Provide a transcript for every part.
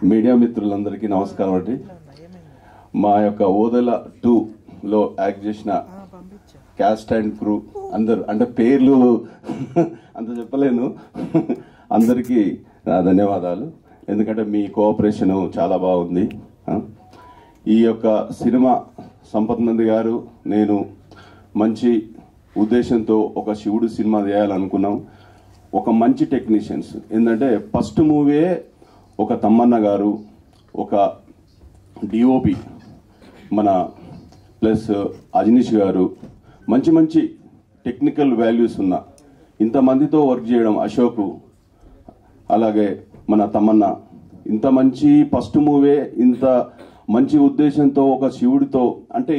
Media మిత్రులందరికీ నమస్కారం అండి. మా యొక్క ఓదెల 2లో యాక్ట్ చేసిన క్యాస్ట్ అండ్ క్రూ అందరు అంటే పేర్లు అంత చెప్పలేను. అందరికీ నా ధన్యవాదాలు. ఎందుకంటే మీ కోఆపరేషన్ చాలా బాగుంది. ఈ యొక్క సినిమా సంపత్ నంది గారు నేను మంచి ఉద్దేశంతో ఒక శివుడు సినిమా చేయాలనుకున్నాం. ఒక మంచి టెక్నీషియన్స్ ఏంటంటే ఫస్ట్ మూవీ ఒక తమ్మన్న గారు, ఒక డిఓపి మన ప్లస్ అజనీష్ గారు, మంచి మంచి టెక్నికల్ వాల్యూస్ ఉన్న ఇంతమందితో వర్క్ చేయడం, అశోక్ అలాగే మన తమ్మన్న, ఇంత మంచి ఫస్ట్ మూవీ ఇంత మంచి ఉద్దేశంతో ఒక శివుడితో అంటే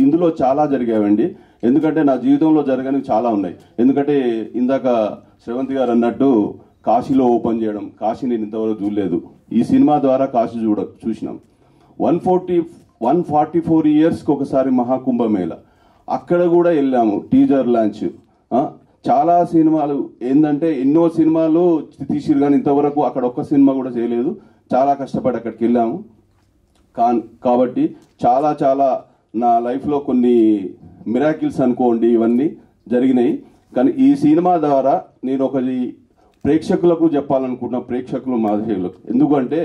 ఇందులో చాలా జరిగాయండి. ఎందుకంటే నా జీవితంలో జరగనివి చాలా ఉన్నాయి. ఎందుకంటే ఇందాక శ్రవంతి గారు అన్నట్టు కాశీలో ఓపెన్ చేయడం, కాశీ నేను ఇంతవరకు చూడలేదు. ఈ సినిమా ద్వారా కాశీ చూసినాం. 144 ఇయర్స్కి ఒకసారి మహాకుంభమేళ అక్కడ కూడా వెళ్ళాము. టీజర్ లాంచ్, చాలా సినిమాలు ఏంటంటే ఎన్నో సినిమాలు తీసిరు కానీ ఇంతవరకు అక్కడ ఒక్క సినిమా కూడా చేయలేదు. చాలా కష్టపడి అక్కడికి వెళ్ళాము. కాబట్టి చాలా చాలా నా లైఫ్లో కొన్ని మిరాకిల్స్ అనుకోండి ఇవన్నీ జరిగినాయి. కానీ ఈ సినిమా ద్వారా నేను ఒకటి ప్రేక్షకులకు చెప్పాలనుకుంటున్నా, ప్రేక్షకులు మాధవులకు. ఎందుకంటే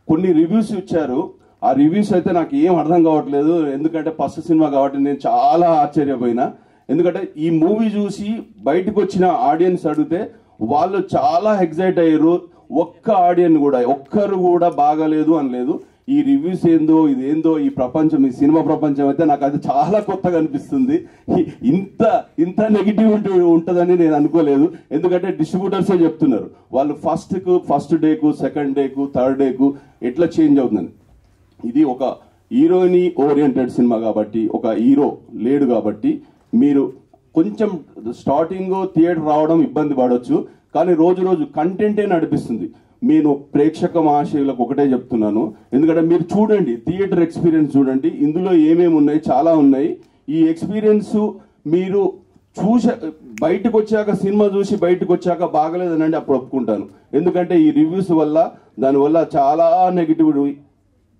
కొన్ని రివ్యూస్ ఇచ్చారు, ఆ రివ్యూస్ అయితే నాకు ఏం అర్థం కావట్లేదు. ఎందుకంటే ఫస్ట్ సినిమా కాబట్టి నేను చాలా ఆశ్చర్యపోయినా. ఎందుకంటే ఈ మూవీ చూసి బయటకు వచ్చిన ఆడియన్స్ అడిగితే వాళ్ళు చాలా ఎక్సైట్ అయ్యారు. ఒక్కరు కూడా బాగాలేదు అనలేదు. ఈ రివ్యూస్ ఏందో ఇదేందో ఈ ప్రపంచం, ఈ సినిమా ప్రపంచం అయితే నాకు అది చాలా కొత్తగా అనిపిస్తుంది. ఇంత నెగిటివిటీ ఉంటుందని నేను అనుకోలేదు. ఎందుకంటే డిస్ట్రిబ్యూటర్సే చెప్తున్నారు వాళ్ళు ఫస్ట్ డేకు, సెకండ్ డేకు, థర్డ్ డేకు ఎట్లా చేంజ్ అవుతుందని. ఇది ఒక హీరోయిన్ ఓరియంటెడ్ సినిమా కాబట్టి, ఒక హీరో లేడు కాబట్టి మీరు కొంచెం స్టార్టింగ్ థియేటర్ రావడం ఇబ్బంది పడవచ్చు. కానీ రోజు రోజు కంటెంటే నడిపిస్తుంది. నేను ప్రేక్షక మహాశయులకు ఒకటే చెప్తున్నాను, ఎందుకంటే మీరు చూడండి, థియేటర్ ఎక్స్పీరియన్స్ చూడండి, ఇందులో ఏమేమి ఉన్నాయి, చాలా ఉన్నాయి. ఈ ఎక్స్పీరియన్స్ మీరు బయటకు వచ్చాక, సినిమా చూసి బయటకు వచ్చాక బాగలేదనండి అప్పుడు ఒప్పుకుంటాను. ఎందుకంటే ఈ రివ్యూస్ వల్ల దానివల్ల చాలా నెగిటివిటీ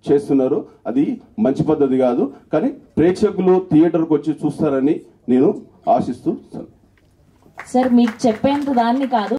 చేస్తున్నారు. అది మంచి పద్ధతి కాదు. కానీ ప్రేక్షకులు థియేటర్కి వచ్చి చూస్తారని నేను ఆశిస్తూ సార్ మీకు చెప్పేంత దాన్ని కాదు.